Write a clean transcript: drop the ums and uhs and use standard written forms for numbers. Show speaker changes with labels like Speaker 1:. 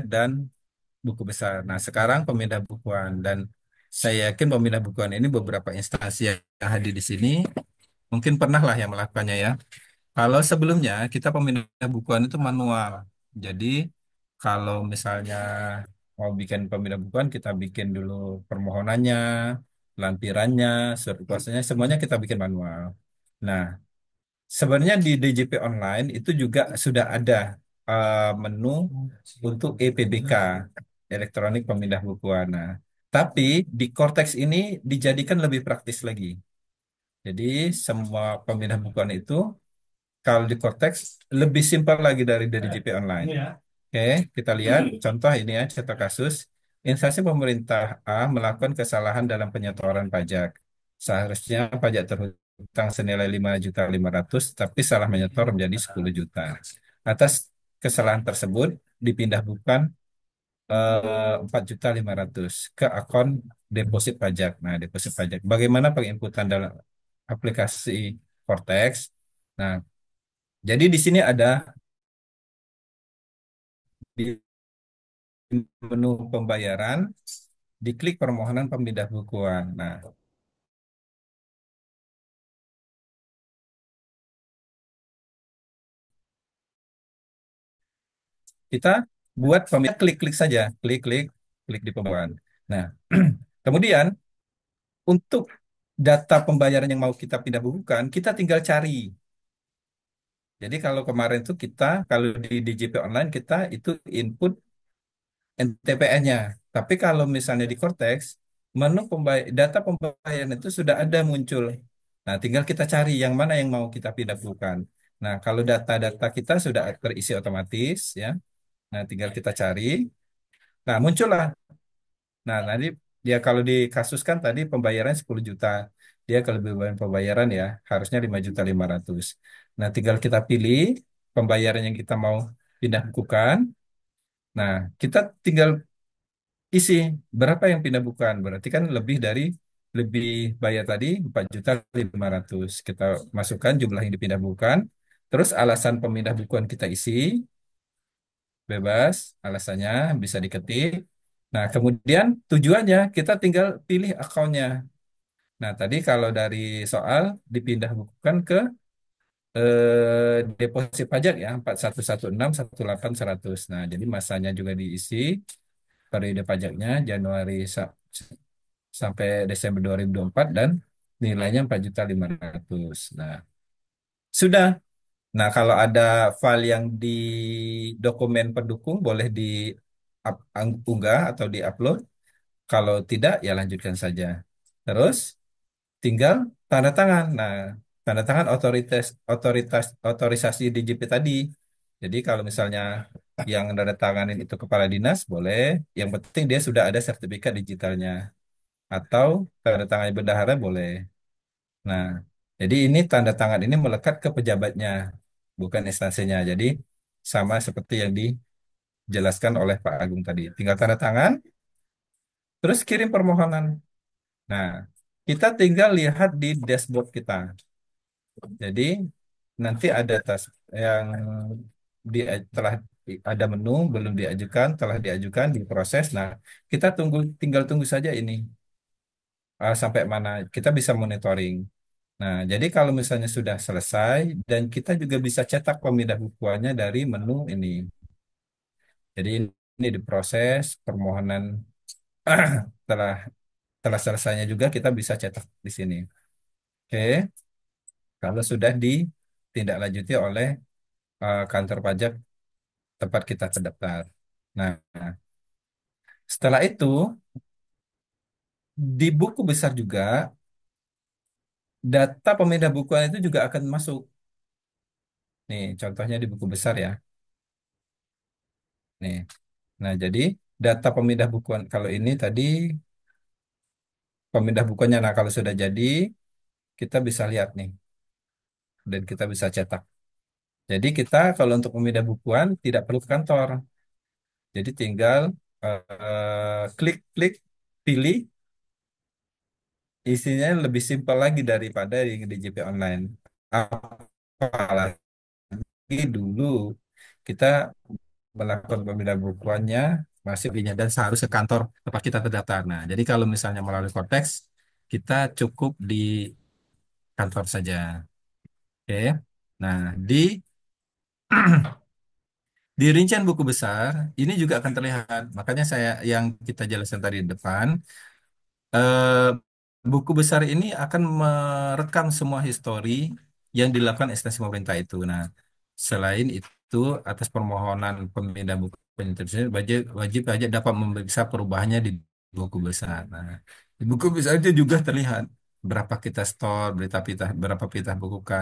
Speaker 1: dan buku besar. Nah, sekarang pemindah bukuan dan saya yakin pemindah bukuan ini beberapa instansi yang hadir di sini mungkin pernah lah yang melakukannya ya. Kalau sebelumnya kita pemindah bukuan itu manual. Jadi kalau misalnya mau bikin pemindah bukuan kita bikin dulu permohonannya, lampirannya, surat kuasanya, semuanya kita bikin manual. Nah, sebenarnya di DJP online itu juga sudah ada menu untuk EPBK, elektronik pemindah bukuan. Nah, tapi di Cortex ini dijadikan lebih praktis lagi. Jadi semua pemindah bukuan itu kalau di Cortex lebih simpel lagi dari DJP online. Oke, kita lihat contoh ini ya, contoh kasus. Instansi pemerintah A melakukan kesalahan dalam penyetoran pajak. Seharusnya pajak terhutang senilai 5.500.000, tapi salah menyetor menjadi 10 juta. Atas kesalahan tersebut dipindah bukan 4.500.000 ke akun deposit pajak. Nah, deposit pajak. Bagaimana penginputan dalam aplikasi Cortex? Nah, jadi di sini ada di menu pembayaran, diklik permohonan pemindah bukuan. Nah, kita buat pemindah, klik-klik saja, klik-klik, klik di pembayaran. Nah, kemudian untuk data pembayaran yang mau kita pindah bukukan, kita tinggal cari. Jadi kalau kemarin itu kita, kalau di DJP online kita itu input NTPN-nya. Tapi kalau misalnya di Cortex, menu data pembayaran itu sudah ada muncul. Nah, tinggal kita cari yang mana yang mau kita pindah bukan. Nah, kalau data-data kita sudah terisi otomatis, ya. Nah, tinggal kita cari. Nah, muncullah. Nah, nanti dia kalau di kasus kan tadi pembayaran 10 juta. Dia kelebihan pembayaran ya, harusnya 5.500.000. Nah, tinggal kita pilih pembayaran yang kita mau pindah bukukan. Nah, kita tinggal isi berapa yang pindah bukan berarti kan lebih bayar tadi 4.500.000 kita masukkan jumlah yang dipindah bukan terus alasan pemindah bukuan kita isi bebas alasannya bisa diketik. Nah, kemudian tujuannya kita tinggal pilih akunnya. Nah, tadi kalau dari soal dipindah bukukan ke deposit pajak ya 41161800. Nah, jadi masanya juga diisi periode pajaknya Januari sampai Desember 2024 dan nilainya 4.500.000. Nah, sudah. Nah, kalau ada file yang di dokumen pendukung boleh unggah atau di-upload. Kalau tidak, ya lanjutkan saja. Terus tinggal tanda tangan. Nah, tanda tangan otorisasi DJP tadi. Jadi kalau misalnya yang tanda tanganin itu kepala dinas boleh, yang penting dia sudah ada sertifikat digitalnya atau tanda tangan bendahara boleh. Nah, jadi ini tanda tangan ini melekat ke pejabatnya, bukan instansinya. Jadi sama seperti yang dijelaskan oleh Pak Agung tadi. Tinggal tanda tangan, terus kirim permohonan. Nah, kita tinggal lihat di dashboard kita. Jadi nanti ada tas yang di, telah ada menu belum diajukan, telah diajukan, diproses. Nah, kita tinggal tunggu saja ini sampai mana kita bisa monitoring. Nah, jadi kalau misalnya sudah selesai dan kita juga bisa cetak pemindah bukuannya dari menu ini. Jadi ini diproses permohonan telah telah selesainya juga kita bisa cetak di sini. Oke, kalau sudah ditindaklanjuti oleh kantor pajak tempat kita terdaftar. Nah, setelah itu di buku besar juga data pemindah bukuan itu juga akan masuk. Nih, contohnya di buku besar ya. Nih. Nah, jadi data pemindah bukuan kalau ini tadi pemindah bukunya. Nah, kalau sudah jadi, kita bisa lihat nih dan kita bisa cetak. Jadi kita kalau untuk pemindah bukuan tidak perlu ke kantor. Jadi tinggal klik-klik, pilih, isinya lebih simpel lagi daripada yang di JP online. Apalagi dulu kita melakukan pemindahan bukuannya masih punya dan seharusnya kantor tempat kita terdaftar. Nah, jadi kalau misalnya melalui Cortex, kita cukup di kantor saja. Oke. Nah, di rincian buku besar ini juga akan terlihat. Makanya saya yang kita jelaskan tadi di depan, eh, buku besar ini akan merekam semua histori yang dilakukan instansi pemerintah itu. Nah, selain itu, atas permohonan pemindah buku tersebut, wajib wajib pajak dapat memeriksa perubahannya di buku besar. Nah, di buku besar itu juga terlihat berapa kita store, berapa kita bukukan.